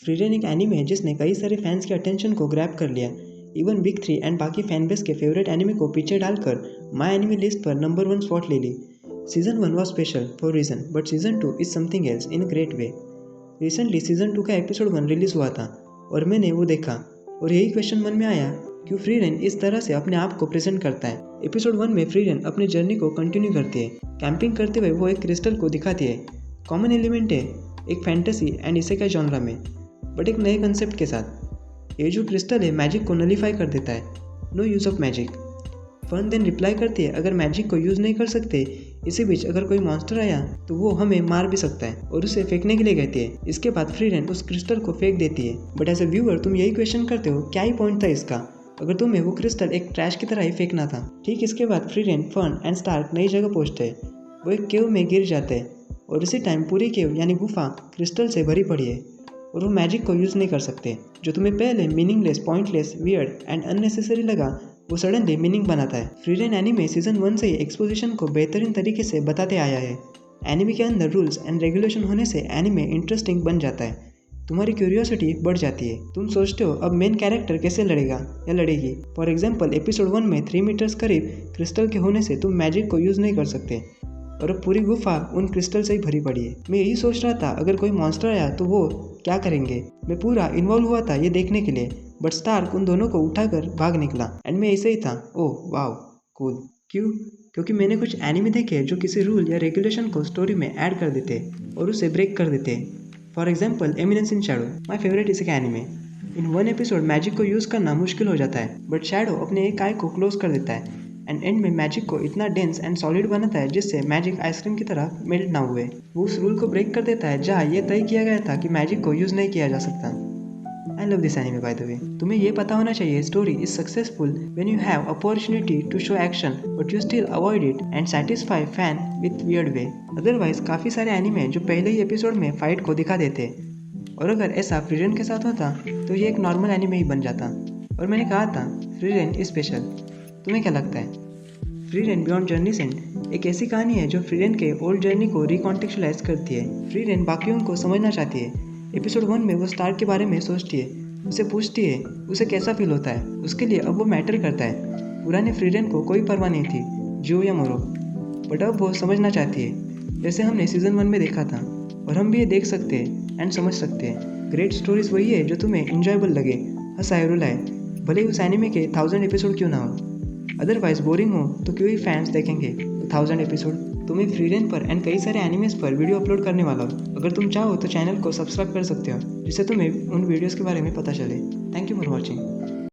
फ्रीरेन एक एनीमे है जिसने कई सारे फैंस के अटेंशन को ग्रैब कर लिया। इवन बिग 3 एंड बाकी फैन बेस के फेवरेट एनीमे को पीछे डालकर माई एनीमे लिस्ट पर नंबर 1 स्पॉट ले ली। Season 1 was special for reason, but season 2 is something else in a great way. Recently season 2 का एपिसोड 1 रिलीज हुआ था और मैंने वो देखा और यही क्वेश्चन मन में आया, क्यों फ्रीरेन इस तरह से अपने आप को प्रेजेंट करता है। एपिसोड 1 में फ्रीरेन अपनी जर्नी को कंटिन्यू करती है। कैंपिंग करते हुए वो एक क्रिस्टल को दिखाती है। कॉमन एलिमेंट है एक फैंटेसी एंड इसेकाई जॉनरा में, बट एक नए कंसेप्ट के साथ। ये जो क्रिस्टल है मैजिक को नलीफाई कर देता है। No use of magic. Fern then reply करती है, अगर मैजिक को यूज़ नहीं कर सकते, इसी बीच अगर कोई मॉन्स्टर आया तो वो हमें मार भी सकता है, और उसे फेंकने के लिए कहती है। इसके बाद फ्रीरेन उस क्रिस्टल को फेंक देती है। बट एज ए व्यूअर तुम यही क्वेश्चन करते हो, क्या ही पॉइंट था इसका, अगर तुम्हें वो क्रिस्टल एक ट्रैश की तरह ही फेंकना था। ठीक इसके बाद फ्रीरेन, फन एंड स्टार्क नई जगह पहुंचते हैं। वो एक केव में गिर जाते हैं और इसी टाइम पूरी केव यानी गुफा क्रिस्टल से भरी पड़ी है और वो मैजिक को यूज़ नहीं कर सकते। जो तुम्हें पहले meaningless, pointless, weird and unnecessary लगा, वो सडनली मीनिंग बनाता है। फ्रीरेन एनीमे सीजन 1 से ही एक्सपोजिशन को बेहतरीन तरीके से बताते आया है। एनीमे के अंदर रूल्स एंड रेगुलेशन होने से एनीमे इंटरेस्टिंग बन जाता है। तुम्हारी क्यूरियोसिटी बढ़ जाती है। तुम सोचते हो अब मेन कैरेक्टर कैसे लड़ेगा या लड़ेगी। फॉर एग्जाम्पल एपिसोड 1 में 3 मीटर्स करीब क्रिस्टल के होने से तुम मैजिक को यूज़ नहीं कर सकते और अब पूरी गुफा उन क्रिस्टल से ही भरी पड़ी है। मैं यही सोच रहा था, अगर कोई मॉन्स्टर आया तो वो क्या करेंगे। मैं पूरा इन्वॉल्व हुआ था ये देखने के लिए, बट स्टार्क उन दोनों को उठाकर भाग निकला एंड मैं ऐसे ही था, ओह वाओ कूल। क्यों? क्योंकि मैंने कुछ एनीमे देखे जो किसी रूल या रेगुलेशन को स्टोरी में ऐड कर देते और उसे ब्रेक कर देते। For example eminence in Shadow, my favourite इस एनीमे। इन 1 एपिसोड मैजिक को यूज़ करना मुश्किल हो जाता है, बट शैडो अपने एक आई को क्लोज कर देता है एंड एंड में मैजिक को इतना डेंस एंड सॉलिड बनाता है जिससे मैजिक आइसक्रीम की तरह मेल्ट ना हुए। वो उस रूल को ब्रेक कर देता है जहाँ ये तय किया गया था कि मैजिक को यूज़ नहीं किया जा सकता। I love this anime by the way. तुम्हें ये पता होना चाहिए, story is successful when you have opportunity to show action but you still avoid it and satisfy fan with weird way. Otherwise काफ़ी सारे एनीमे जो पहले ही एपिसोड में फाइट को दिखा देते, और अगर ऐसा फ्रीरेन के साथ होता तो ये एक नॉर्मल एनीमे ही बन जाता। और मैंने कहा था फ्रीरेन इज स्पेशल। तुम्हें क्या लगता है? फ्रीरेन बियॉन्ड जर्नीज एंड एक ऐसी कहानी है जो फ्रीरेन के ओल्ड जर्नी को रिकॉन्टेक्चुअलाइज करती है। फ्रीरेन बाकियों को समझना चाहती है। एपिसोड 1 में वो स्टार्क के बारे में सोचती है, उसे पूछती है उसे कैसा फील होता है। उसके लिए अब वो मैटर करता है। पुराने फ्रीरेन को कोई परवाह नहीं थी, जियो या मरो, बट अब वो समझना चाहती है, जैसे हमने सीजन 1 में देखा था। और हम भी ये देख सकते हैं एंड समझ सकते हैं। ग्रेट स्टोरीज वही है जो तुम्हें इंजॉयबल लगे, हंसाए रुलाए, भले ही उस एनीमे के 1000 एपिसोड क्यों ना हो। अदरवाइज बोरिंग हो तो क्यों ही फैंस देखेंगे 1000 एपिसोड। तुम्हें फ्रीरेन पर एंड कई सारे एनिमेस पर वीडियो अपलोड करने वाला हूँ। अगर तुम चाहो तो चैनल को सब्सक्राइब कर सकते हो, जिससे तुम्हें उन वीडियोस के बारे में पता चले। Thank you for watching.